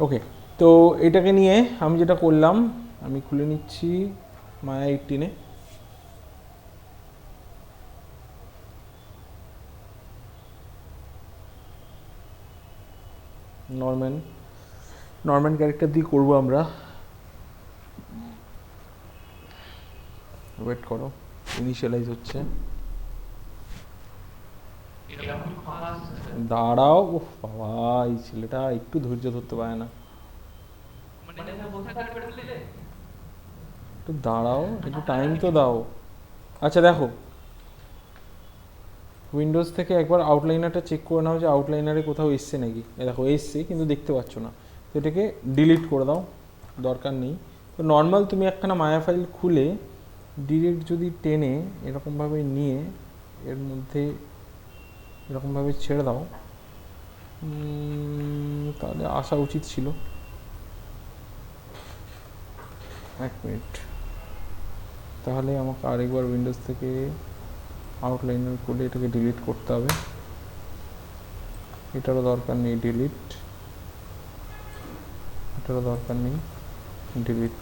ওকে, তো এটাকে নিয়ে আমি যেটা করলাম, আমি খুলে নিচ্ছি মায়া 18-এ। নরম্যান নরম্যান ক্যারেক্টার দিয়ে করবো আমরা। ওয়েট করো, ইনিশিয়ালাইজ হচ্ছে, দাঁড়াও। উফ বাবা, এই ছেলেটা একটু ধৈর্য ধরতে পারে না। একটু দাঁড়াও, একটু টাইম তো দাও। আচ্ছা দেখো, উইন্ডোজ থেকে একবার আউটলাইনারটা চেক করে নাও যে আউটলাইনারে কোথাও এসছে নাকি। দেখো এসছে কিন্তু দেখতে পাচ্ছ না, তো এটাকে ডিলিট করে দাও, দরকার নেই। তো নর্মাল তুমি একখানা মায়া ফাইল খুলে ডিরেক্ট যদি টেনে এরকমভাবে নিয়ে এর মধ্যে এরকমভাবে ছেড়ে দাও, তাহলে আসা উচিত ছিল। এক মিনিট, তাহলে আমাকে আরেকবার উইন্ডোজ থেকে আউটলাইনার খুলে এটাকে ডিলিট করতে হবে। এটারও দরকার নেই, ডিলিট। এটারও দরকার নেই, ডিলিট।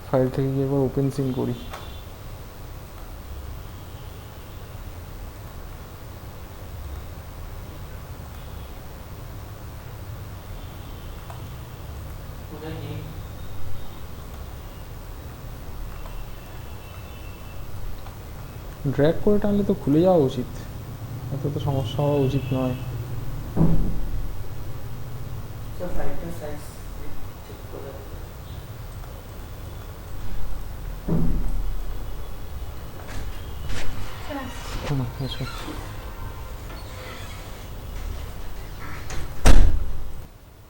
ফাইল থেকে গিয়ে একবার ওপেন সিন করি। ড্র্যাগ করে টানলে তো খুলে যাওয়া উচিত, এত তো সমস্যা হওয়া উচিত নয়।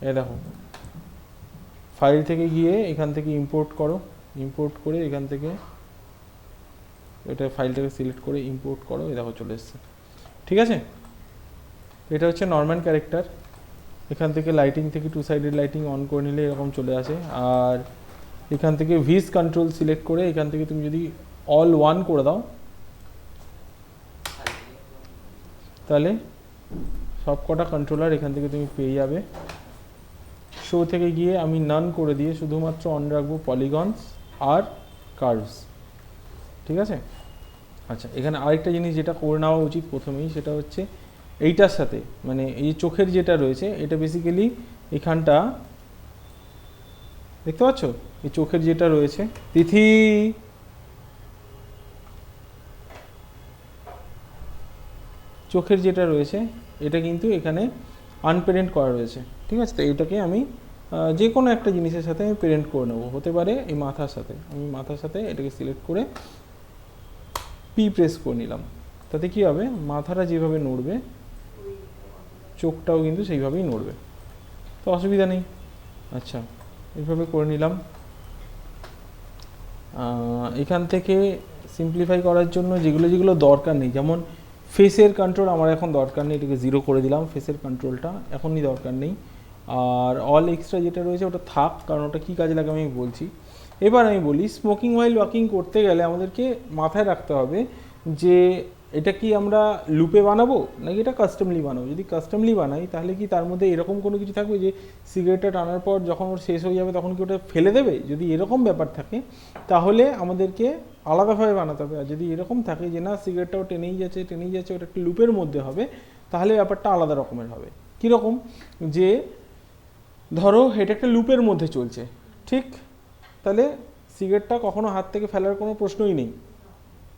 এই দেখো, ফাইল থেকে গিয়ে এখান থেকে ইম্পোর্ট করো, ইম্পোর্ট করে এখান থেকে এটা ফাইলটাকে সিলেক্ট করে ইম্পোর্ট করো। এই দেখো চলে এসছে, ঠিক আছে। এটা হচ্ছে নরম্যান ক্যারেক্টার। এখান থেকে লাইটিং থেকে টু সাইডেড লাইটিং অন করে নিলে এরকম চলে আসে। আর এখান থেকে ভিস কন্ট্রোল সিলেক্ট করে এখান থেকে তুমি যদি অল ওয়ান করে দাও, তাহলে সব কটা কন্ট্রোলার এখান থেকে তুমি পেয়ে যাবে। শো থেকে গিয়ে আমি নান করে দিয়ে শুধুমাত্র অন রাখবো পলিগনস আর কার্ভস, ঠিক আছে। আচ্ছা, এখানে আরেকটা জিনিস যেটা করে নেওয়া উচিত প্রথমেই, সেটা হচ্ছে এইটার সাথে, মানে এই চোখের যেটা রয়েছে এটা বেসিক্যালি এখানটা দেখতে পাচ্ছ, এই চোখের যেটা রয়েছে, তিথি, চোখের যেটা রয়েছে এটা কিন্তু এখানে আনপেরেন্ট করা রয়েছে, ঠিক আছে। তো এটাকে আমি যে কোনো একটা জিনিসের সাথে আমি পেরেন্ট করে নেবো, হতে পারে এই মাথার সাথে। আমি মাথার সাথে এটাকে সিলেক্ট করে পি প্রেস করে নিলাম, তাতে কী হবে, মাথাটা যেভাবে নড়বে চোখটাও কিন্তু সেইভাবেই নড়বে, তো অসুবিধা নেই। আচ্ছা, এইভাবে করে নিলাম। এখান থেকে সিম্পলিফাই করার জন্য যেগুলো যেগুলো দরকার নেই, যেমন ফেসের কন্ট্রোল আমার এখন দরকার নেই, এটাকে 0 করে দিলাম, ফেসের কন্ট্রোলটা এখনই দরকার নেই। আর অল এক্সট্রা যেটা রয়েছে ওটা থাক, কারণ ওটা কী কাজে লাগে আমি বলছি। এবার আমি বলি, স্মোকিং ওয়াইল ওয়াকিং করতে গেলে আমাদেরকে মাথায় রাখতে হবে যে এটা কি আমরা লুপে বানাবো নাকি এটা কাস্টমলি বানাবো। যদি কাস্টমলি বানাই তাহলে কি তার মধ্যে এরকম কোনো কিছু থাকবে যে সিগারেটটা টানার পর যখন ওর শেষ হয়ে যাবে তখন কি ওটা ফেলে দেবে? যদি এরকম ব্যাপার থাকে তাহলে আমাদেরকে আলাদাভাবে বানাতে হবে। আর যদি এরকম থাকে যে না সিগারেটটাও টেনেই যাচ্ছে, ওটা একটা লুপের মধ্যে হবে, তাহলে ব্যাপারটা আলাদা রকমের হবে। কীরকম, যে ধরো এটা একটা লুপের মধ্যে চলছে, ঠিক, তাহলে সিগারেটটা কখনো হাত থেকে ফেলার কোনো প্রশ্নই নেই।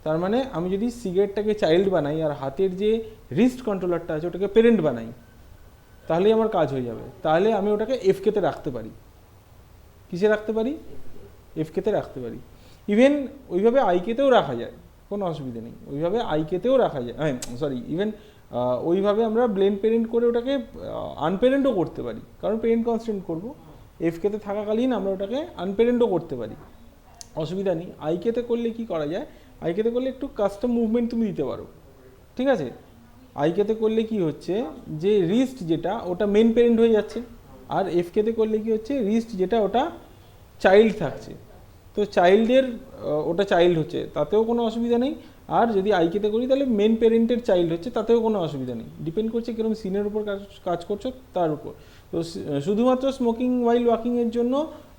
তার মানে আমি যদি সিগারেটটাকে চাইল্ড বানাই আর হাতের যে রিস্ট কন্ট্রোলারটা আছে ওটাকে পেরেন্ট বানাই, তাহলেই আমার কাজ হয়ে যাবে। তাহলে আমি ওটাকে এফকেতে রাখতে পারি। কিসে রাখতে পারি? এফকেতে রাখতে পারি। ইভেন ওইভাবে আইকেতেও রাখা যায়, কোনো অসুবিধা নেই, ওইভাবে আইকেতেও রাখা যায়। সরি, ইভেন ওইভাবে আমরা ব্লেন্ড পেরেন্ট করে ওটাকে আনপেরেন্টও করতে পারি, কারণ পেরেন্ট কনস্ট্যান্ট করবো। এফকেতে থাকাকালীন আমরা ওটাকে আনপেরেন্টও করতে পারি, অসুবিধা নেই। আইকেতে করলে কি করা যায়, আইকেতে করলে একটু কাস্টম মুভমেন্ট তুমি দিতে পারো, ঠিক আছে। আইকেতে করলে কি হচ্ছে যে রিস্ট যেটা ওটা মেন পেরেন্ট হয়ে যাচ্ছে, আর এফকেতে করলে কি হচ্ছে রিস্ট যেটা ওটা চাইল্ড থাকছে। তো চাইল্ডের ওটা চাইল্ড হচ্ছে, তাতেও কোনো অসুবিধা নেই। আর যদি আইকেতে করি তাহলে মেন পেরেন্টের চাইল্ড হচ্ছে, তাতেও কোনো অসুবিধা নেই, ডিপেন্ড করছে কিরকম সিনের উপর কাজ করছো তার উপর। তো শুধুমাত্র স্মোকিং ওয়াইল ওয়াকিংয়ের জন্য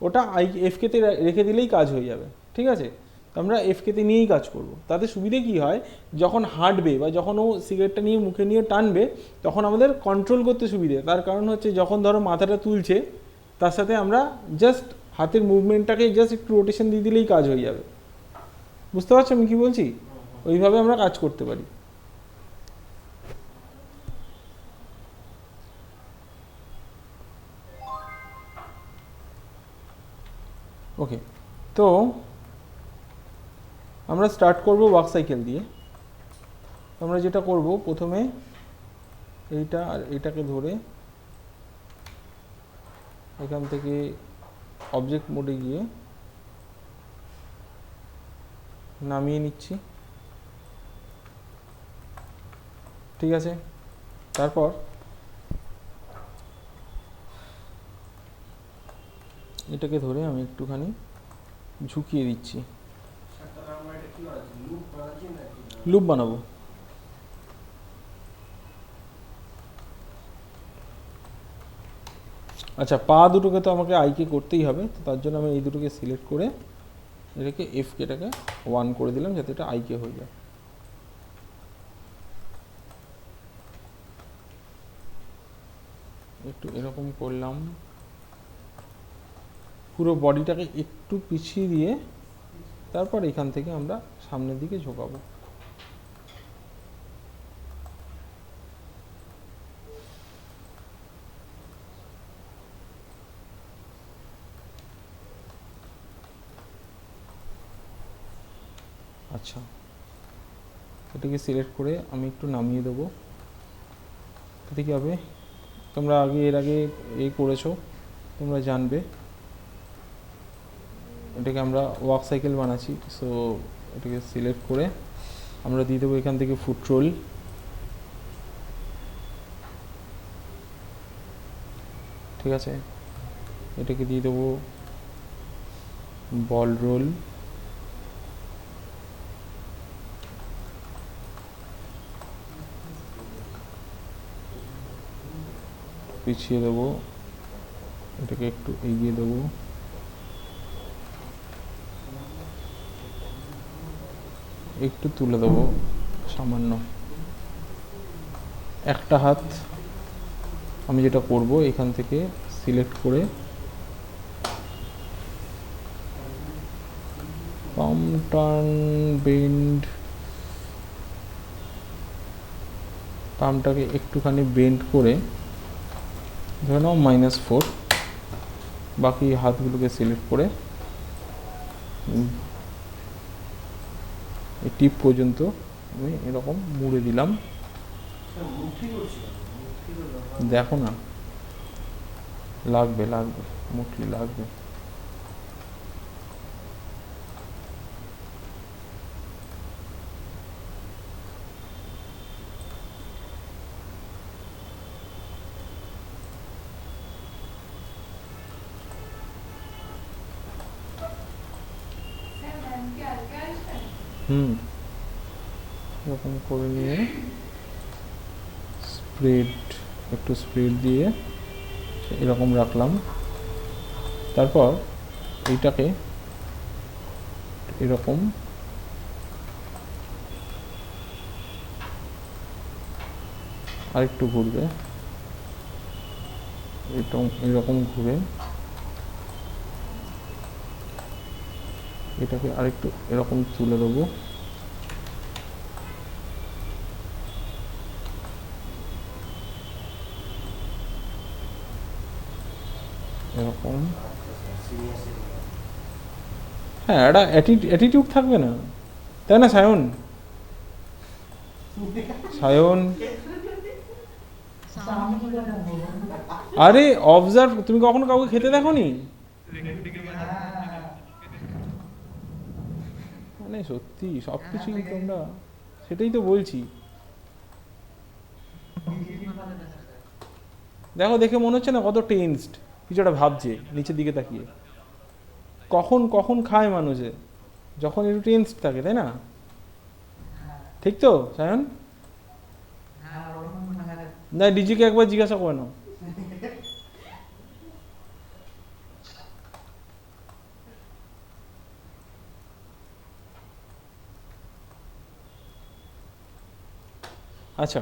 ওটা এফকেতে রেখে দিলেই কাজ হয়ে যাবে, ঠিক আছে? তো আমরা এফকেতে নিয়েই কাজ করব। তাতে সুবিধে কি হয়, যখন হাঁটবে বা যখন ও সিগারেটটা নিয়ে মুখে নিয়ে টানবে তখন আমাদের কন্ট্রোল করতে সুবিধে। তার কারণ হচ্ছে যখন ধরো মাথাটা তুলছে তার সাথে আমরা জাস্ট হাতের মুভমেন্টটাকে জাস্ট একটু রোটেশন দিয়ে দিলেই কাজ হয়ে যাবে। বুঝতে পারছো আমি কি বলছি? ওইভাবে আমরা কাজ করতে পারি। ওকে, তো আমরা স্টার্ট করব ওয়ার্ক সাইকেল দিয়ে। আমরা যেটা করব, প্রথমে এইটা আর এটাকে ধরে এখান থেকে অবজেক্ট মোডে গিয়ে নামিয়ে নিচ্ছি, ঠিক আছে? তারপর এটাকে ধরে আমি একটুখানি ঝুঁকিয়ে দিচ্ছি, লুপ বানাবো। আচ্ছা, পা দুটোকে তো আমাকে আইকে করতেই হবে, তো তার জন্য আমি এই দুটোকে সিলেক্ট করে এটাকে এফকেটাকে 1 করে দিলাম যাতে এটা আইকে হয়ে যায়। একটু এরকম করলাম, পুরো বডিটাকে একটু পিছিয়ে দিয়ে তারপর এখান থেকে আমরা সামনের দিকে ঝোঁকাবো। আচ্ছা, এটাকে সিলেক্ট করে আমি একটু নামিয়ে দেবো। তাতে কী হবে, তোমরা এর আগে করেছো, তোমরা জানবে। এটাকে আমরা ওয়াক সাইকেল বানাচ্ছি, সো এটাকে সিলেক্ট করে আমরা দিয়ে দেবো এখান থেকে ফুট রোল, ঠিক আছে? এটাকে দিয়ে দেবো বল রোল, পিছিয়ে দেবো, এটাকে একটু এগিয়ে দেবো, একটু তুলে দেবো সামান্য। একটা হাত আমি যেটা করব, এখান থেকে সিলেক্ট করে পাম টার্ন বেন্ড, পামটাকে একটুখানি বেন্ড করে ধরে নাও -4, বাকি হাতগুলোকে সিলেক্ট করে এই টিপ পর্যন্ত আমি এরকম মুড়ে দিলাম। দেখো না, লাগবে মুটলি লাগবে। এরকম করে নিয়ে একটু স্প্রেড দিয়ে এরকম রাখলাম। তারপর এইটাকে এরকম আরেকটু ঘুরবে, এরকম ঘুরে এটাকে আরেকটু এরকম তুলে দেবো, এরকম। হ্যাঁ, একটা অ্যাটিটিউড থাকবে না, তাই না সায়ন? আরে অবজার্ভ, তুমি কখনো কাউকে খেতে দেখোনি? মানে সত্যি সবকিছুই তোমরা, সেটাই তো বলছি। দেখো, দেখে মনে হচ্ছে না কত টেন্সড, কিছু একটা ভাবছে নিচের দিকে তাকিয়ে। কখন খায় মানুষে? যখন একটু টেন্সড থাকে, তাই না? ঠিক তো সায়ন? না ডিজিকে একবার জিজ্ঞাসা করে নাও। আচ্ছা,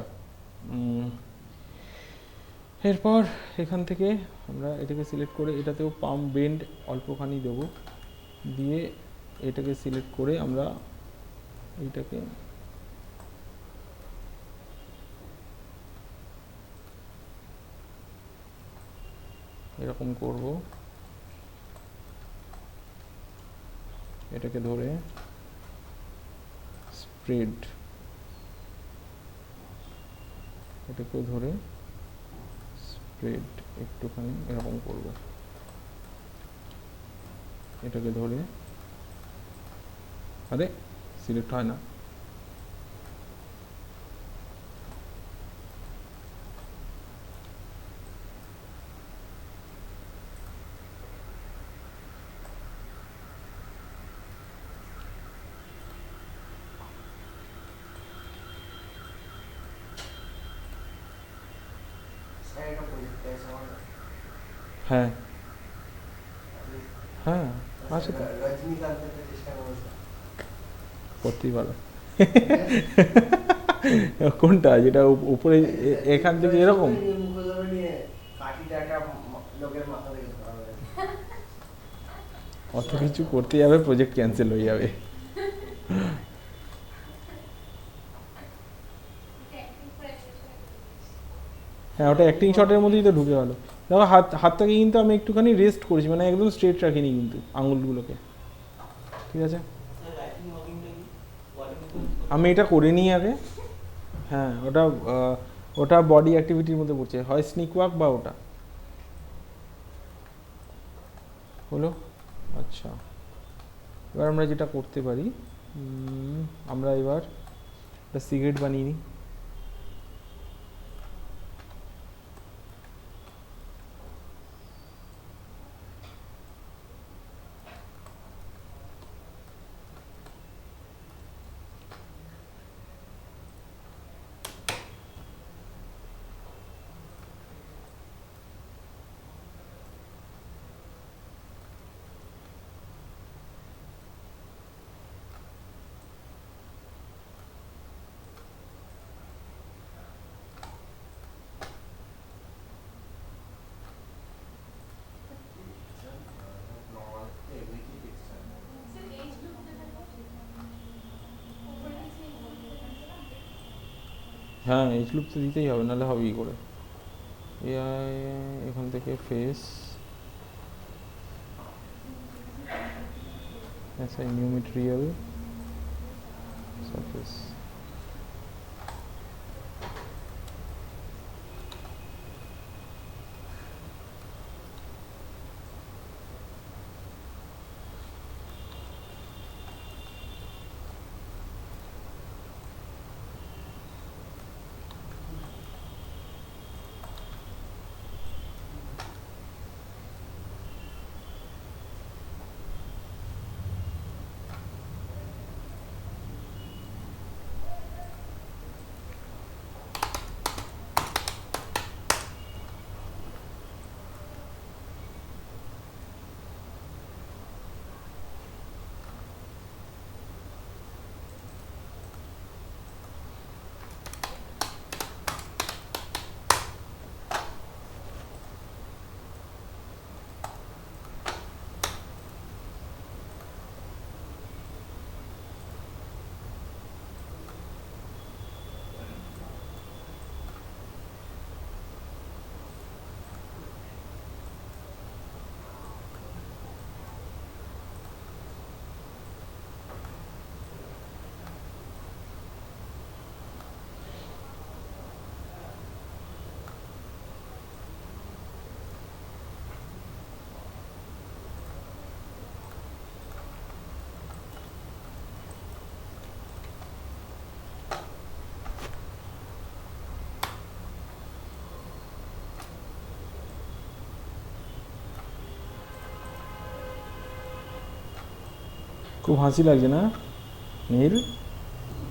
এরপর এখান থেকে আমরা এটাকে সিলেক্ট করে এটাতেও পাম্প বেন্ড অল্পখানি দেবো, দিয়ে এটাকে সিলেক্ট করে আমরা এইটাকে এরকম করব, এটাকে ধরে স্প্রেড, এটাকেও ধরে স্প্রেড একটুখানি এরকম করব, এটাকে ধরে, আরে সিলেক্ট হয় না, হ্যাঁ হ্যাঁ আছে তো, করতেই পারো। কোনটা, যেটা উপরে এখান থেকে এরকম? অত কিছু করতে যাবে প্রজেক্ট ক্যান্সেল হয়ে যাবে। হ্যাঁ ওটা অ্যাক্টিং শটের মধ্যেই তো ঢুকে গেলো। দেখো হাতটাকে কিন্তু আমি একটুখানি রেস্ট করেছি, মানে একদম স্ট্রেট রাখিনি কিন্তু আঙুলগুলোকে, ঠিক আছে? আমি এটা করে নিই আগে। হ্যাঁ ওটা ওটা বডি অ্যাক্টিভিটির মধ্যে পড়ছে, হয় স্নিক ওয়াক বা ওটা হলো। আচ্ছা এবার আমরা যেটা করতে পারি, আমরা এবার একটা সিগারেট বানিয়ে নিই। হ্যাঁ এইচ লুপ তো দিতেই হবে, নাহলে হবে কি করে? এখান থেকে face assign new material surface, খুব হাসি লাগছে না নীল?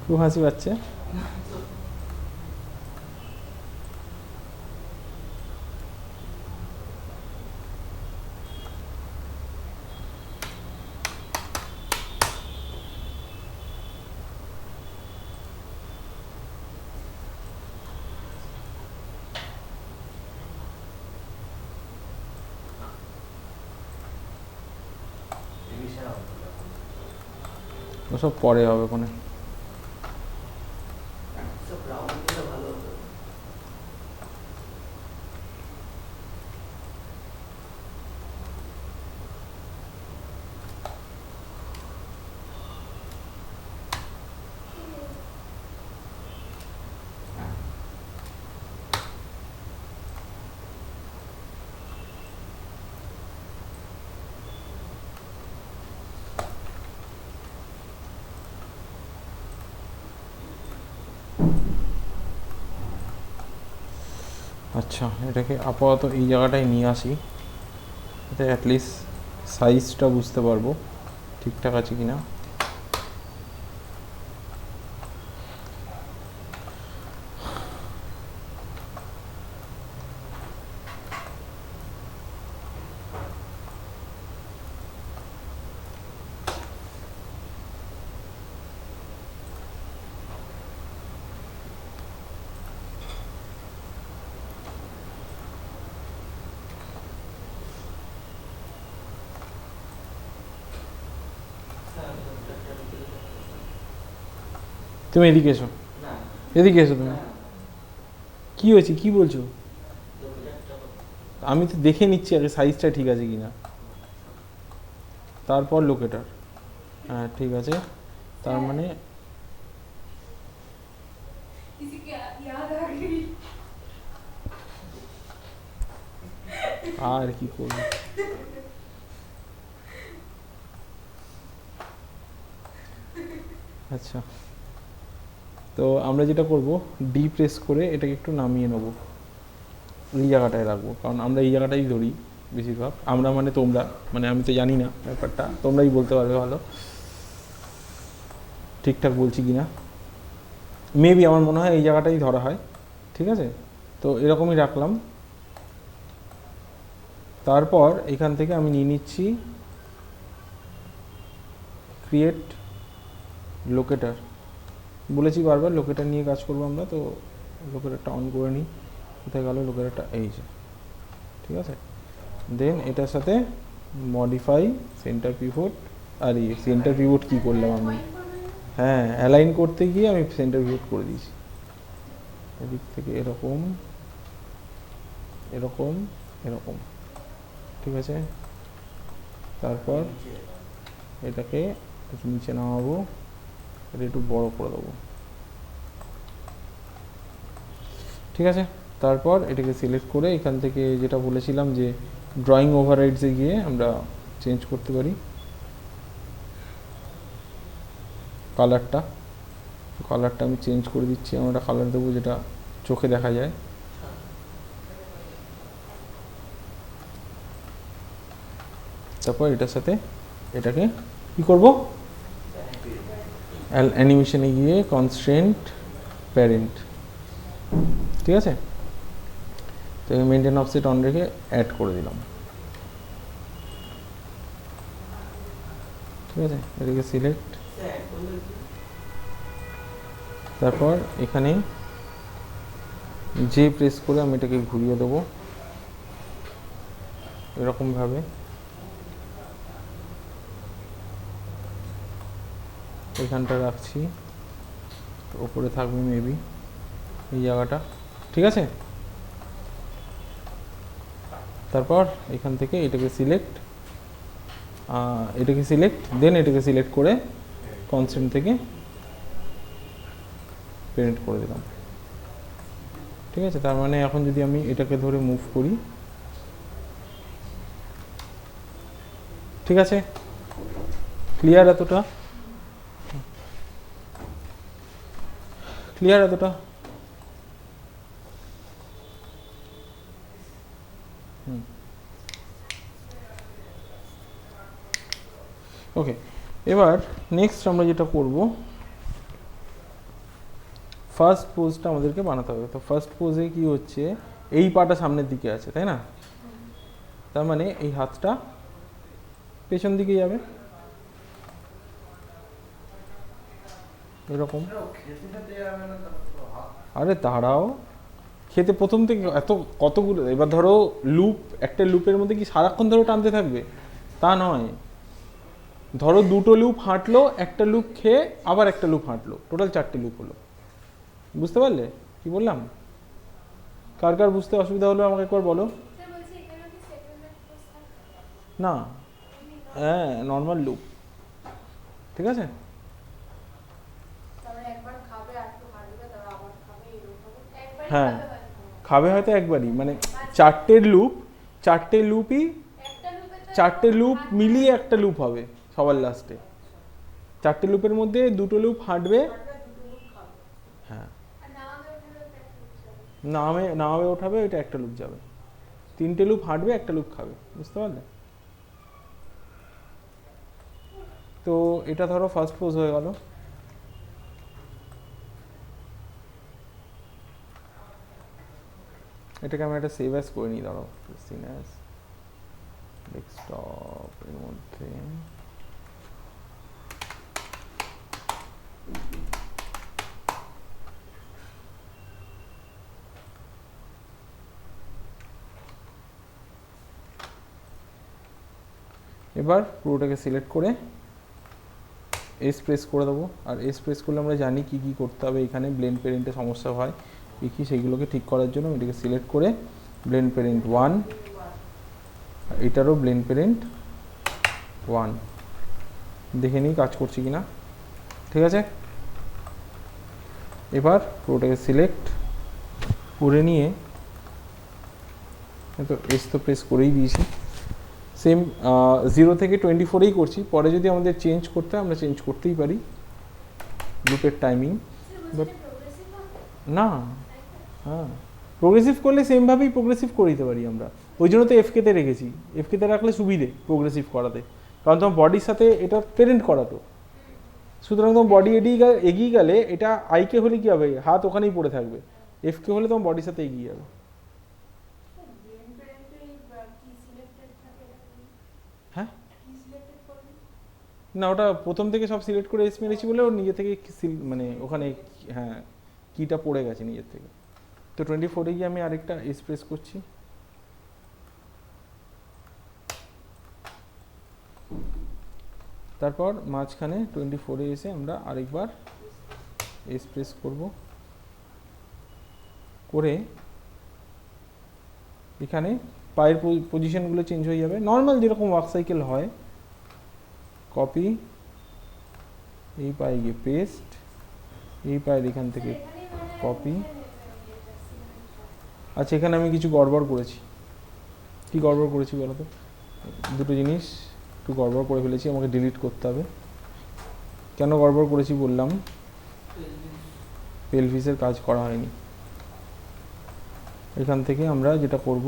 খুব হাসি পাচ্ছে। ওসব পরে হবে ওখানে। আচ্ছা, এটাকে আপাতত এই জায়গাটায় নিয়ে আসি, এতে অ্যাটলিস্ট সাইজটা বুঝতে পারবো ঠিকঠাক আছে কিনা। তুমি এদিকে এসো, এদিকে এসো তুমি। কি হয়েছে, কি বলছো? আমি তো দেখে নিচ্ছি আগে সাইজটা ঠিক আছে কিনা, তারপর লোকেটার। হ্যাঁ ঠিক আছে, তার মানে আর কি করবো। আচ্ছা, তো আমরা যেটা করব, ডি প্রেস করে এটাকে একটু নামিয়ে নেবো, এই জায়গাটায় রাখবো, কারণ আমরা এই জায়গাটাই ধরি বেশিরভাগ। আমরা মানে তোমরা, মানে আমি তো জানি না ব্যাপারটা, তোমরাই বলতে পারবে ভালো ঠিকঠাক বলছি কিনা। মেবি আমার মনে হয় এই জায়গাটাই ধরা হয়, ঠিক আছে। তো এরকমই রাখলাম। তারপর এখান থেকে আমি নিয়ে নিচ্ছি ক্রিয়েট লোকেটার। বলেছি বারবার লোকেটার নিয়ে কাজ করবো আমরা, তো লোকেটারটা অন করে নিই। কোথায় গেল লোকেটারটা, এই যে, ঠিক আছে। দেন এটার সাথে মডিফাই সেন্টার পিভট, আর এই সেন্টার পিভট কী করলাম আমি, হ্যাঁ অ্যালাইন করতে গিয়ে আমি সেন্টার পিভট করে দিয়েছি। এদিক থেকে এরকম এরকম এরকম, ঠিক আছে। তারপর এটাকে একটু নিচে নামাবো, এটা একটু বড় করে দেবো, ঠিক আছে। তারপর এটাকে সিলেক্ট করে এখান থেকে যেটা বলেছিলাম যে ড্রয়িং ওভাররাইডসে গিয়ে আমরা চেঞ্জ করতে পারি কালারটা। কালারটা আমি চেঞ্জ করে দিচ্ছি, আমরা একটা কালার দেবো যেটা চোখে দেখা যায়। তারপর এটার সাথে এটাকে কী করবো, অ্যানিমেশনে গিয়ে কনস্ট্রেন্ট প্যারেন্ট, ঠিক আছে। তো মেনটেন অফসেট অন রেখে অ্যাড করে দিলাম, ঠিক আছে। এটাকে সিলেক্ট, তারপর এখানে যে প্রেস করে আমি এটাকে ঘুরিয়ে দেবো এরকমভাবে। এখানটা রাখছি, ওপরে থাকবে মেবি এই জায়গাটা, ঠিক আছে। তারপর এখান থেকে এটাকে সিলেক্ট, দেন এটাকে সিলেক্ট করে কনস্ট্রেন্ট থেকে প্যারেন্ট করে দিলাম, ঠিক আছে। তার মানে এখন যদি আমি এটাকে ধরে মুভ করি, ঠিক আছে। ক্লিয়ার এতটা, ক্লিয়ার এতটা। ওকে, এবার নেক্সট আমরা যেটা করব, ফার্স্ট পোজটা আমাদেরকে বানাতে হবে। তো ফার্স্ট পোজে কি হচ্ছে, এই পাটা সামনের দিকে আছে তাই না, তার মানে এই হাতটা পেছন দিকে যাবে এরকম। আরে দাঁড়াও, খেতে প্রথম থেকে এত কতগুলো, এবার ধরো লুপ, একটা লুপের মধ্যে কি সারাক্ষণ ধরে টানতে থাকবে তা নয়, ধরো দুটো লুপ হাঁটলো, একটা লুপ খেয়ে আবার একটা লুপ হাঁটলো, টোটাল 4টে লুপ হলো। বুঝতে পারলে কি বললাম? কার কার বুঝতে অসুবিধা হলো আমাকে একবার বলো। না, হ্যাঁ নর্মাল লুপ, ঠিক আছে। হ্যাঁ খাবে হয়তো একবারই, মানে 4টে লুপই, 4টে লুপ মিলিয়ে একটা লুপ হবে সবার লাস্টে। 4টে লুপের মধ্যে 2টো লুপ হাঁটবে, হ্যাঁ নামে ওঠাবে, ওইটা একটা লুপ যাবে। 3টে লুপ হাঁটবে, একটা লুপ খাবে। বুঝতে পারলে? তো এটা ধরো ফার্স্ট পোজ হয়ে গেল। এটাকে আমি একটা সেভ অ্যাজ করে নিই, দাঁড়াও, সিন অ্যাজ ডেস্কটপ এর মধ্যে। এবার পুরোটাকে সিলেক্ট করে এস প্রেস করে দেবো। আর এস প্রেস করলে আমরা জানি কি কি করতে হবে, এখানে ব্লেন্ড প্যারেন্টে সমস্যা হয় কী কী, সেইগুলোকে ঠিক করার জন্য এটাকে সিলেক্ট করে ব্লেন্ড প্যারেন্ট 1, এটারও ব্লেন্ড প্যারেন্ট 1, দেখে নিই কাজ করছে কি না। ঠিক আছে, এবার পুরোটাকে সিলেক্ট করে নিয়ে, তো এস তো প্রেস করেই দিয়েছি, সেম 0 থেকে 24এই করছি, পরে যদি আমাদের চেঞ্জ করতে হয় আমরা চেঞ্জ করতেই পারি লুপের টাইমিং। বাট না, হ্যাঁ প্রোগ্রেসিভ করলে সেমভাবেই প্রোগ্রেসিভ করে দিতে পারি আমরা, ওই জন্য তো এফকেতে রেখেছি। এফকেতে রাখলে সুবিধে প্রোগ্রেসিভ করাতে, কারণ তোমার বডির সাথে এটা পেরেন্ট করা, তো সুতরাং তোমার বডি এগিয়ে গেলে এটা আইকে হলে কী হবে, হাত ওখানেই পড়ে থাকবে, এফকে হলে তোমার বডির সাথে এগিয়ে যাবে। হ্যাঁ না, ওটা প্রথম থেকে সব সিলেক্ট করে এস মেরেছি বলে ওর নিজে থেকে মানে ওখানে, হ্যাঁ কিটা পড়ে গেছে নিজের থেকে। তো 24-এ গিয়ে আমি আরেকটা এস প্রেস করছি, তারপর মাঝখানে 24-এ এসে আমরা আরেকবার এস প্রেস করব, করে এখানে পায়ের পজিশনগুলো চেঞ্জ হয়ে যাবে, নর্মাল যেরকম ওয়ার্ক সাইকেল হয়। কপি, এই পায়ে গিয়ে পেস্ট, এই পায়ের এখান থেকে কপি। আচ্ছা এখানে আমি কিছু গড়বড় করেছি, কি গড়বড় করেছি বলো তো? দুটো জিনিস একটু গড়বড় করে ফেলেছি, আমাকে ডিলিট করতে হবে। কেন গড়বড় করেছি বললাম, পেলভিসের কাজ করা হয়নি। এখান থেকে আমরা যেটা করব,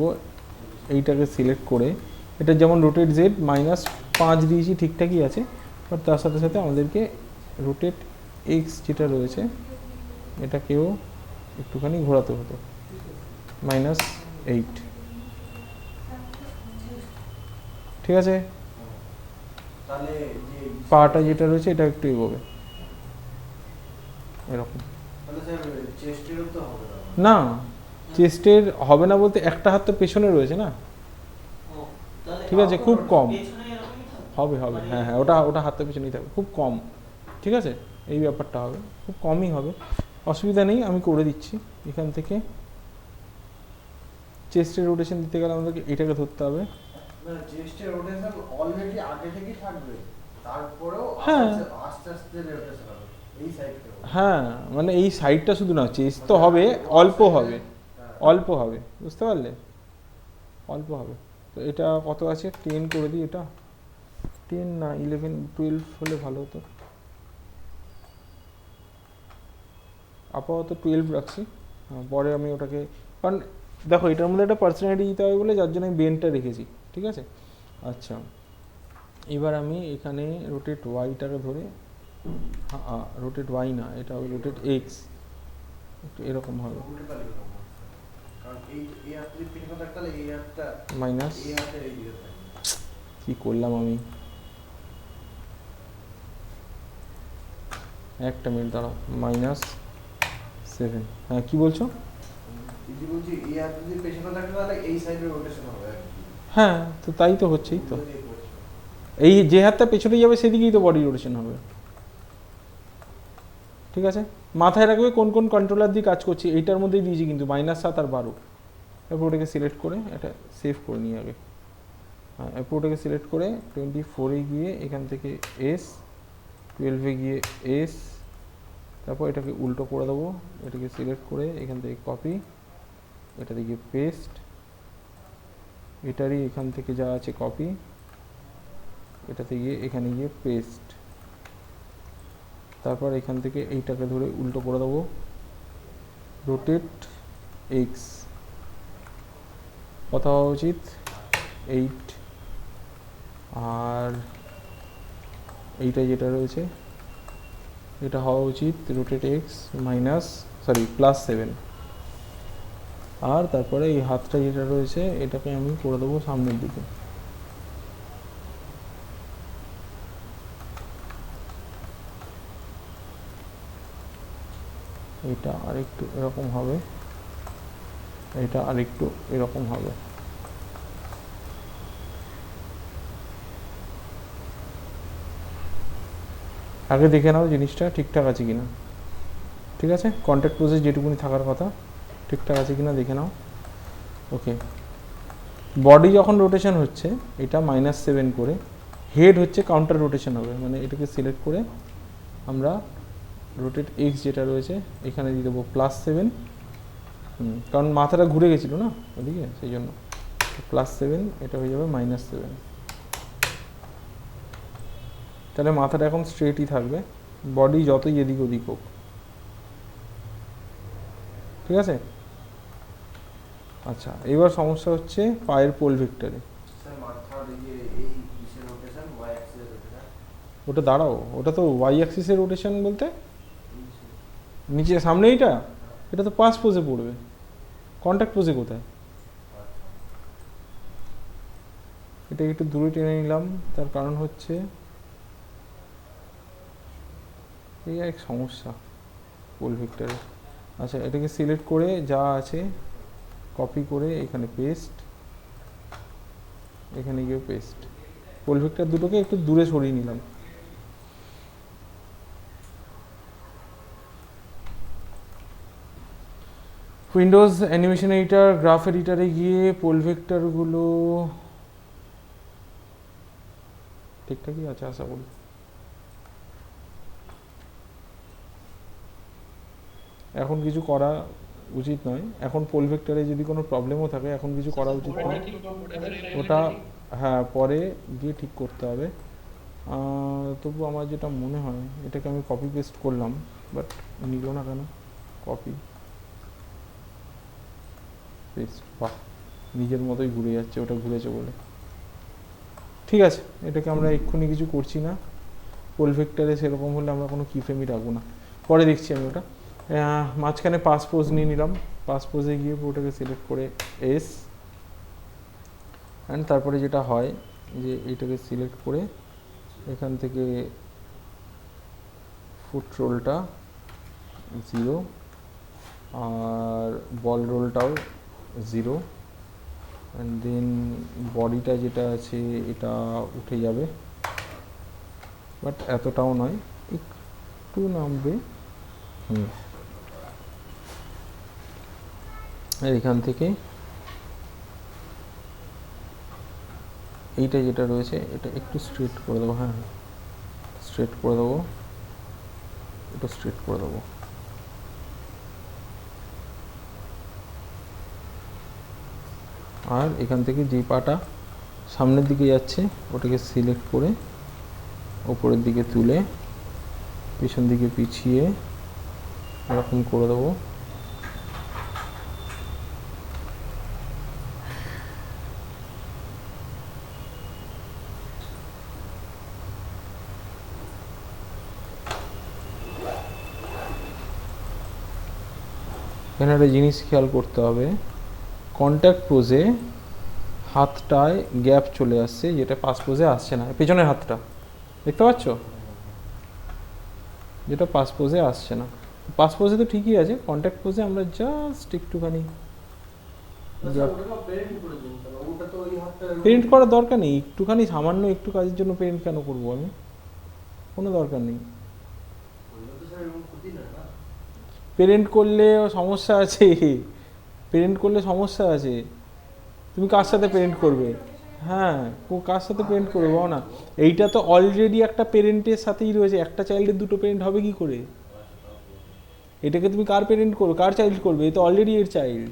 এইটাকে সিলেক্ট করে, এটা যেমন রোটেট জেড -5 দিয়েছি ঠিকঠাকই আছে, বাট তার সাথে সাথে আমাদেরকে রোটেট এক্স যেটা রয়েছে এটাকেও একটুখানি ঘোরাতে হতো, -8। ঠিক আছে, পাটা যেটা রয়েছে এটা একটু এগোবে এরকম। না চেস্টের হবে না বলতে, একটা হাত তো পেছনে রয়েছে না, ঠিক আছে খুব কম হবে, হ্যাঁ হ্যাঁ ওটা হাতটা পেছনেই থাকবে, খুব কম। ঠিক আছে, এই ব্যাপারটা হবে, খুব কমই হবে, অসুবিধা নেই, আমি করে দিচ্ছি। এখান থেকে চেস্টের রোটেশন দিতে গেলে আমাদেরকে এটাকে ধরতে হবে। চেস্টের রোটেশন অলরেডি আগে থেকেই থাকবে, তারপরেও হ্যাঁ আস্তে আস্তে রোটেশন হবে এই সাইডটা। হ্যাঁ মানে এই সাইডটা শুধু না, চেস্ট তো হবে, অল্প হবে, অল্প হবে, বুঝতে পারলে, অল্প হবে। তো এটা কত আছে, 10 করে দিই, এটা 10 না 11-12 হলে ভালো হতো, আপাতত 12 রাখছি। পরে আমি ওটাকে, কারণ দেখো এটার মধ্যে একটা পার্সোনালিটি দিতে হবে বলে যার জন্য আমি বেনটা রেখেছি। ঠিক আছে, আচ্ছা এবার আমি এখানে রোটেট ওয়াইটাকে ধরে, রোটেট ওয়াই না, এটা রোটেট এক্স, একটু এরকম হবে, উল্টো পাল্টা এরকম হচ্ছে। কারণ এই হাতে যদি পিন কন্টাক্ট তাহলে এই হাতটা মাইনাস, এই হাতের এই দিকে থাকে। কি করলাম আমি, একটা মিনিট দাঁড়াও, -7, হ্যাঁ কি বলছো? এই যে বলছি এই হাতে যদি পেছনে কন্টাক্ট তাহলে এই সাইডে রোটেশন হবে আর কি। হ্যাঁ তো তাই তো হচ্ছেই তো, উল্টো দিয়ে করছে। এই যে হাতটা পেছনে যাবে সেদিকেই তো বডি রোটেশন হবে। ঠিক আছে, মাথায় রাখবে কোন কোন কন্ট্রোলার দিয়ে কাজ করছি, এইটার মধ্যেই দিয়েছি কিন্তু -7 আর 12। এরপর ওটাকে সিলেক্ট করে এটা সেভ করে নিই আগে। হ্যাঁ এরপর ওটাকে সিলেক্ট করে 24-এ গিয়ে এখান থেকে এস, 12-এ গিয়ে এস, তারপর এটাকে উল্টো করে দেবো, এটাকে সিলেক্ট করে এখান থেকে কপি, এটা দিয়ে পেস্ট, এটারই এখান থেকে যা আছে কপি, এটাতে গিয়ে এখানে গিয়ে পেস্ট, তারপর এখান থেকে এইটাকে ধরে উল্টো করে দেবো, রোটেট এক্স, কত হওয়া উচিত 8, আর এইটা যেটা রয়েছে এটা হওয়া উচিত রোটেট এক্স +7, আর তারপরে এই হাতটা যেটা রয়েছে এটাকে আমি করে দেবো সামনের দিকে। এটা আরেকটু এরকম হবে, এটা আরেকটু এরকম হবে। আগে দেখে নাও জিনিসটা ঠিকঠাক আছে কিনা, ঠিক আছে, কন্ট্যাক্ট পোজে যেটুকুনি থাকার কথা ঠিকঠাক আছে কিনা দেখে নাও। ওকে, বডি যখন রোটেশন হচ্ছে এটা -7 করে, হেড হচ্ছে কাউন্টার রোটেশন হবে, মানে এটাকে সিলেক্ট করে আমরা রোটেট এক্স যেটা রয়েছে এখানে দিয়ে দেবো +7, কারণ মাথাটা ঘুরে গেছিলো না ওদিকে, সেই জন্য +7, এটা হয়ে যাবে -7। তাহলে মাথাটা এখন স্ট্রেটই থাকবে, বডি যতই এদিক ওদিক হোক। ঠিক আছে, আচ্ছা এবার সমস্যা হচ্ছে পায়ের পোল ভেক্টরে। স্যার মাথার এই কিসের রোটেশন, ওয়াই অ্যাক্সিসের রোটেশন। ওটা দাঁড়াও, ওটা তো ওয়াই অ্যাক্সিসের রোটেশন বলতে নিচে সামনে এইটা, এটা তো পাস পোজে পড়বে, কন্ট্যাক্ট পোজে কোথায়? এটা একটু দূরে টেনে নিলাম, তার কারণ হচ্ছে এই এক সমস্যা পোল ভেক্টরে। আচ্ছা এটাকে সিলেক্ট করে যা আছে কপি করে এখানে পেস্ট, এখানে গিয়ে পেস্ট, পোল ভেক্টর দুটোকে একটু দূরে সরিয়ে নিলাম। উইন্ডোজ অ্যানিমেশন এডিটর, গ্রাফ এডিটরে গিয়ে পোল ভেক্টরগুলো ঠিকঠাকই আছে আশা করি। এখন কিছু করা উচিত নয়, এখন পোল ভেক্টরে যদি কোনো প্রবলেমও থাকে এখন কিছু করা উচিত নয়, ওটা হ্যাঁ পরে গিয়ে ঠিক করতে হবে। তবু আমার যেটা মনে হয় এটাকে আমি কপি পেস্ট করলাম, বাট নিল না কেন, কপি পেস্ট, বাহ নিজের মতোই ঘুরে যাচ্ছে, ওটা ঘুরেছে বলে। ঠিক আছে, এটাকে আমরা এক্ষুনি কিছু করছি না, পোল ভেক্টরে সেরকম হলে আমরা কোনো কি ফ্রেমই রাখবো না, পরে দেখছি আমি ওটা। মাঝখানে পাস পোজ নিয়ে নিলাম, পাস পোজে গিয়ে ওটাকে সিলেক্ট করে এস, অ্যান্ড তারপরে যেটা হয় যে এইটাকে সিলেক্ট করে এখান থেকে ফুট রোলটা 0 আর বল রোলটাও 0, অ্যান্ড দেন বডিটা যেটা আছে এটা উঠে যাবে, বাট এতটাও নয়, একটু নামবে। এখান থেকে এইটা যেটা রয়েছে এটা একটু স্ট্রেট করে দেবো, হ্যাঁ স্ট্রেট করে দেবো, এটা স্ট্রেট করে দেবো। আর এখান থেকে যে পাটা সামনের দিকে যাচ্ছে ওটাকে সিলেক্ট করে ওপরের দিকে তুলে পিছন দিকে পিছিয়ে এরকম করে দেবো। এখানে একটা জিনিস খেয়াল করতে হবে, কন্ট্যাক্ট পোজে হাতটায় গ্যাপ চলে আসছে, যেটা পাস পোজে আসছে না, পেছনের হাতটা দেখতে পাচ্ছ, যেটা পাস পোজে আসছে না। পাস পোজে তো ঠিকই আছে, কন্ট্যাক্ট পোজে আমরা জাস্ট একটুখানি পেরেন্ট করার দরকার নেই, একটুখানি সামান্য একটু কাজের জন্য পেরেন্ট কেন করবো আমি, কোনো দরকার নেই। পেরেন্ট করলে সমস্যা আছে, পেরেন্ট করলে সমস্যা আছে। তুমি কার সাথে পেরেন্ট করবে? হ্যাঁ, কার সাথে পেরেন্ট করবে বলো না। এইটা তো অলরেডি একটা পেরেন্টের সাথেই রয়েছে, একটা চাইল্ডের দুটো পেরেন্ট হবে কি করে? এটাকে তুমি কার পেরেন্ট করবে, কার চাইল্ড করবে? এ তো অলরেডি এর চাইল্ড।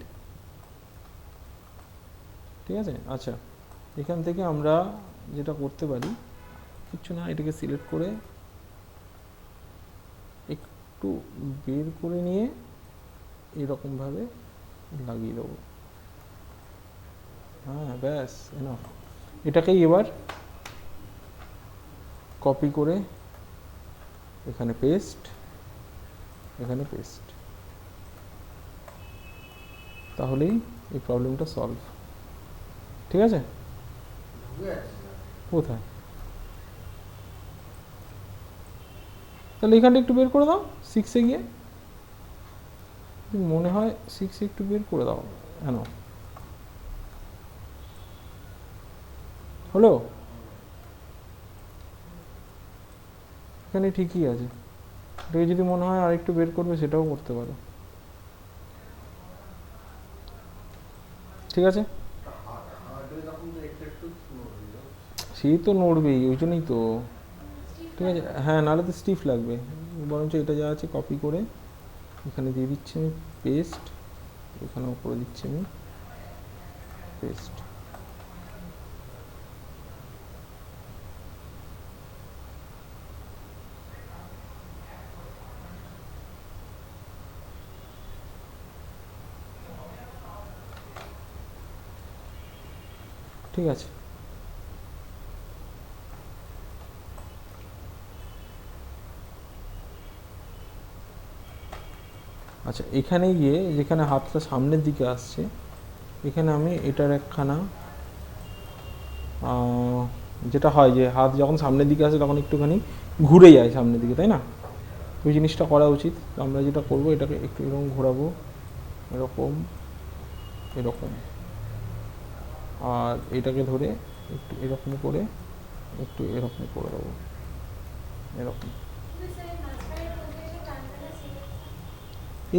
ঠিক আছে, আচ্ছা এখান থেকে আমরা যেটা করতে পারি, কিচ্ছু না, এটাকে সিলেক্ট করে একটু বের করে নিয়ে এরকমভাবে লাগিয়ে দেবো। হ্যাঁ ব্যাস, এনাফ। এটাকেই এবার কপি করে এখানে পেস্ট, এখানে পেস্ট, তাহলেই এই প্রবলেমটা সলভ। ঠিক আছে, কোথায়? তাহলে এখানটা একটু বের করে দাও, 6-এ গিয়ে মনে হয় 6-এ একটু বের করে দাও। কেন হলো? এখানে ঠিকই আছে, এটাকে যদি মনে হয় আরেকটু বের করবে সেটাও করতে পারো। ঠিক আছে, সেই তো নড়বেই, ওই জন্যই তো। ঠিক আছে, হ্যাঁ নাহলে তো স্টিফ লাগবে। বরঞ্চ এটা যা আছে কপি করে এখানে দিয়ে দিচ্ছি আমি পেস্ট, এখানেও করে দিচ্ছি আমি পেস্ট। ঠিক আছে, আচ্ছা এখানে গিয়ে যেখানে হাতটা সামনের দিকে আসছে, এখানে আমি এটার একখানা যেটা হয় যে হাত যখন সামনের দিকে আসে তখন একটুখানি ঘুরে যায় সামনের দিকে, তাই না? ওই জিনিসটা করা উচিত। আমরা যেটা করব, এটাকে একটু এরকম ঘোরাবো, এরকম এরকম, আর এটাকে ধরে একটু এরকম করে একটু এরকম করে দেবো, এরকম।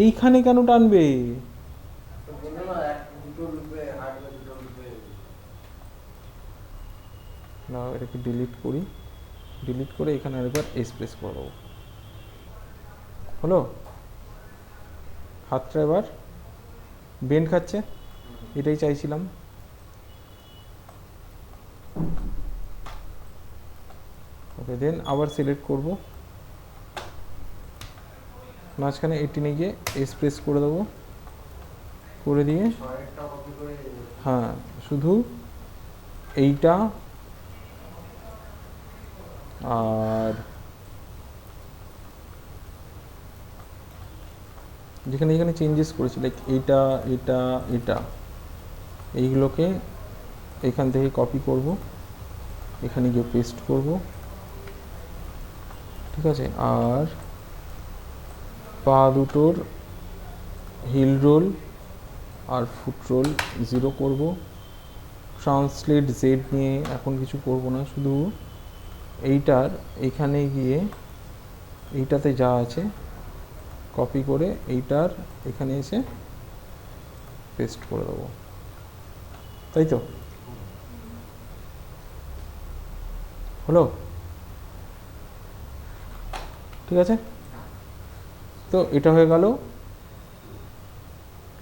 এইখানে কেন টানবে? না, এটাকে ডিলিট করি, ডিলিট করে এখানে আরেকবার এক্সপ্রেস করে দেবো। হলো? হাতটা এবার বেন্ড খাচ্ছে, এটাই চাইছিলাম। ওকে, দেন আবার সিলেক্ট করব, মাঝখানে 18-এ গিয়ে এক্সপ্রেস করে দেবো, করে দিয়ে হ্যাঁ শুধু এইটা আর যেখানে এখানে চেঞ্জেস করেছি, লাইক এইটা এটা এটা, এইগুলোকে এখান থেকে কপি করব, এখানে গিয়ে পেস্ট করব। ঠিক আছে, আর পা দুটোর হিল রোল আর ফুট রোল 0 করব। ট্রান্সলেট জেড নিয়ে এখন কিছু করব না, শুধু এইটার এখানে গিয়ে এইটাতে যা আছে কপি করে এইটার এখানে এসে পেস্ট করে দেবো, তাই তো? হলো? ঠিক আছে, তো এটা হয়ে গেল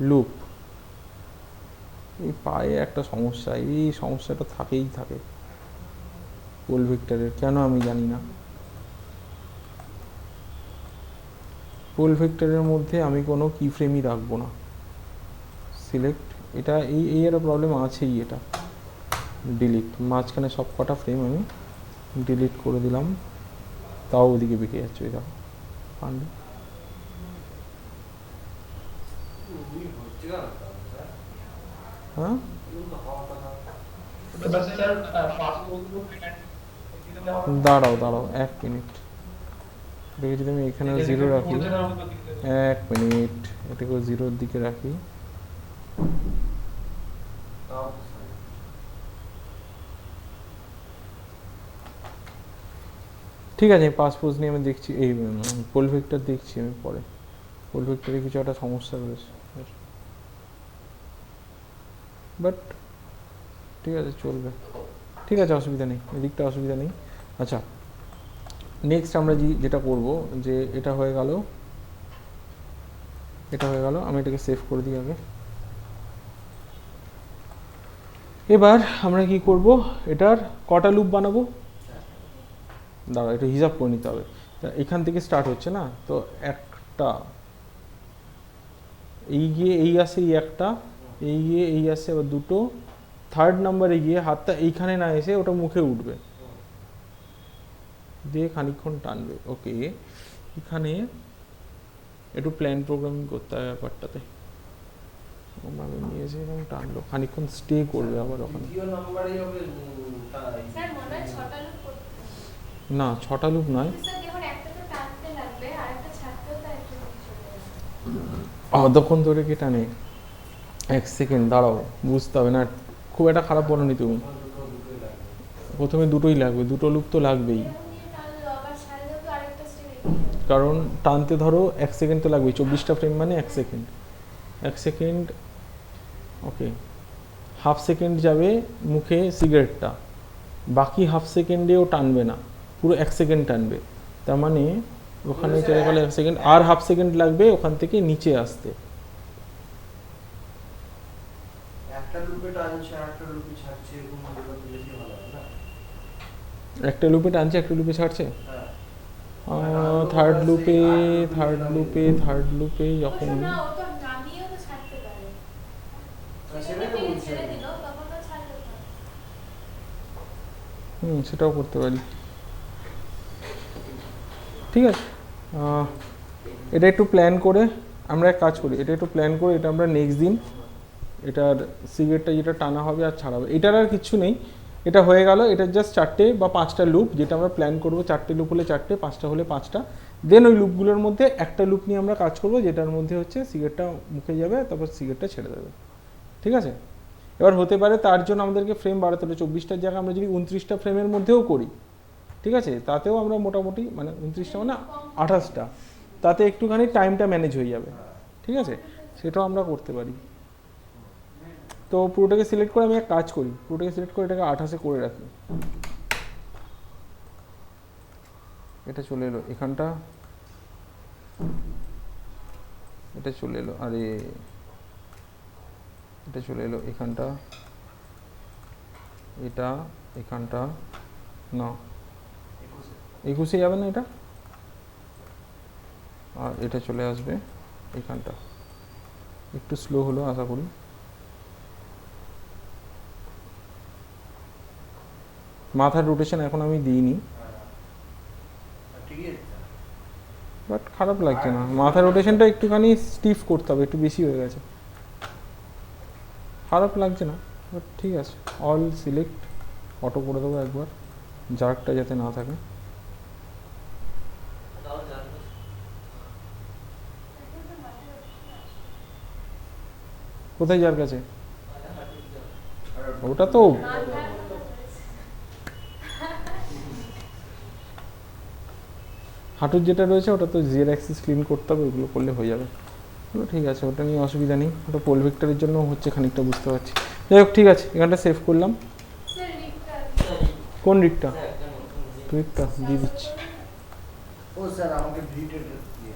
লুপ। এই পায়ে একটা সমস্যা, এই সমস্যাটা থাকেই থাকে পোল ভেক্টরের, কেন আমি জানি না। পোল ভেক্টরের মধ্যে আমি কোনো কি ফ্রেমই রাখবো না। সিলেক্ট, এটা এই একটা প্রবলেম আছেই, এটা ডিলিট, মাঝখানে সব কটা ফ্রেম আমি ডিলিট করে দিলাম, তাও ওদিকে বেঁকে যাচ্ছে, এটা পান্ডে। হ্যাঁ तो बस सर फास्ट बोल दो দাঁড়াও দাঁড়াও 1 মিনিট, এটাকে যদি আমি এখানে জিরো রাখি, 1 মিনিট, এটাকে জিরোর দিকে রাখি, ঠিক আছে। পাস পোজ নিয়ে আমি দেখছি, এই পোল ভেক্টর দেখছি আমি পরে, পোল ভেক্টরে কিছু একটা সমস্যা রয়েছে, বাট ঠিক আছে চলবে, ঠিক আছে অসুবিধা নেই, এদিকটা অসুবিধা নেই। আচ্ছা নেক্সট আমরা যেটা করব, যে এটা হয়ে গেল, এটা হয়ে গেল, আমি এটাকে সেভ করে দিই আগে। এবার আমরা কি করব, এটার কটা লুপ বানাবো, দাঁড়া একটু হিসাব করে নিতে হবে। তা এখান থেকে স্টার্ট হচ্ছে না, তো একটা এই গিয়ে এই আসে, এই একটা এই গিয়ে এই আসে, আবার দুটো, থার্ড নাম্বারে গিয়ে হাতটা এইখানে না এসে ওটা মুখে উঠবে, দিয়ে খানিকক্ষণ টানবে। ওকে, এখানে একটু প্ল্যান প্রোগ্রামিং করতে হবে ব্যাপারটাতে, ওভাবে নিয়ে এসে এরকম টানলো, খানিকক্ষণ স্টে করবে আবার ওখানে। দ্বিতীয় নম্বরেই হবে স্যার মনে হয় 6টা লুপ করতে হবে। না 6টা লুপ নয়, স্যার দেখুন একটা তো টানতে লাগবে আর একটা ছাড়তেও তো একটা লুপ চলে যাবে। অতক্ষণ ধরে কি টানে, 1 সেকেন্ড দাঁড়াও, বুঝতে হবে না, খুব একটা খারাপ বলোনি তুমি, দুটোই লাগবে। প্রথমে দুটোই লাগবে, দুটো লুপ তো লাগবেই, এরকম নিয়ে টানলো আবার ছাড়লেও তো আরেকটা স্টেপ এগিয়ে যাবে। কারণ টানতে ধরো 1 সেকেন্ড তো লাগবেই, 24টা ফ্রেম মানে 1 সেকেন্ড, 1 সেকেন্ড, ওকে, হাফ সেকেন্ড যাবে মুখে সিগারেটটা, বাকি হাফ সেকেন্ডেও টানবে না, পুরো 1 সেকেন্ড টানবে, তার মানে ওখানে চলে গেলে 1 সেকেন্ড, আর হাফ সেকেন্ড লাগবে ওখান থেকে নিচে আসতে। একটা লুপে টানছে আর একটা লুপে ছাড়ছে, এরকম হলে তো বেশি ভালো হয় না? একটা লুপে টানছে একটা লুপে ছাড়ছে, হ্যাঁ। থার্ড লুপে, থার্ড লুপে ও যখন, না ও তো নামিয়েও তো ছাড়তে পারে। সেটাই তো বলছি। ছেড়ে দিল তখন তো ছাড়লো না। সেটাও করতে পারি, ঠিক আছে। এটা একটু প্ল্যান করে আমরা এক কাজ করি, এটা একটু প্ল্যান করে এটা আমরা নেক্সট দিন, এটার সিগারেটটা যেটা টানা হবে আর ছাড়াবে, এটার আর কিছু নেই, এটা হয়ে গেল, এটার জাস্ট 4টে বা 5টা লুপ, যেটা আমরা প্ল্যান করবো, 4টে লুপ হলে 4টে, 5টা হলে 5টা, দেন ওই লুপগুলোর মধ্যে একটা লুপ নিয়ে আমরা কাজ করবো, যেটার মধ্যে হচ্ছে সিগারেটটা মুখে যাবে, তারপর সিগারেটটা ছেড়ে দেবে, ঠিক আছে। এবার হতে পারে তার জন্য আমাদেরকে ফ্রেম বাড়াতে হবে, 24টার জায়গায় আমরা যদি 29টা ফ্রেমের মধ্যেও করি, ঠিক আছে, তাতেও আমরা মোটামুটি মানে 29টা মানে 28টা, তাতে একটুখানি টাইমটা ম্যানেজ হয়ে যাবে, ঠিক আছে, সেটাও আমরা করতে পারি। তো পুরোটাকে সিলেক্ট করে আমি এক কাজ করি, পুরোটাকে সিলেক্ট করে এটাকে 28-এ করে রাখি, এটা চলে এলো এখানটা, এটা চলে এলো, আরে এটা চলে এলো এখানটা, এটা এখানটা, না 21-এ যাবে না এটা, আর এটা চলে আসবে এখানটা, একটু স্লো হলো আশা করি, মাথার রোটেশন এখন আমি দিইনি, ঠিকই আছে। বাট খারাপ লাগছে না, মাথার রোটেশনটা একটুখানি স্টিফ করতে হবে, একটু বেশি হয়ে গেছে, খারাপ লাগছে না, বাট ঠিক আছে। অল সিলেক্ট অটো করে দেবো একবার, জার্কটা যাতে না থাকে, কোথায় যার কাছে, ওটা তো হাঁটুর যেটা রয়েছে ওটা তো জিয়ার অ্যাক্সিস ক্লিন করতে হবে, ওগুলো করলে হয়ে যাবে, ঠিক আছে, ওটা নিয়ে অসুবিধা নেই, ওটা পোল ভেক্টরের জন্য হচ্ছে খানিকটা, বুঝতে পারছি। যাই হোক ঠিক আছে, এখানটা সেভ করলাম, স্যার রিকটা কোন রিকটা, টুইকটা দিয়ে দিচ্ছি। ও স্যার আমাকে ভিডিও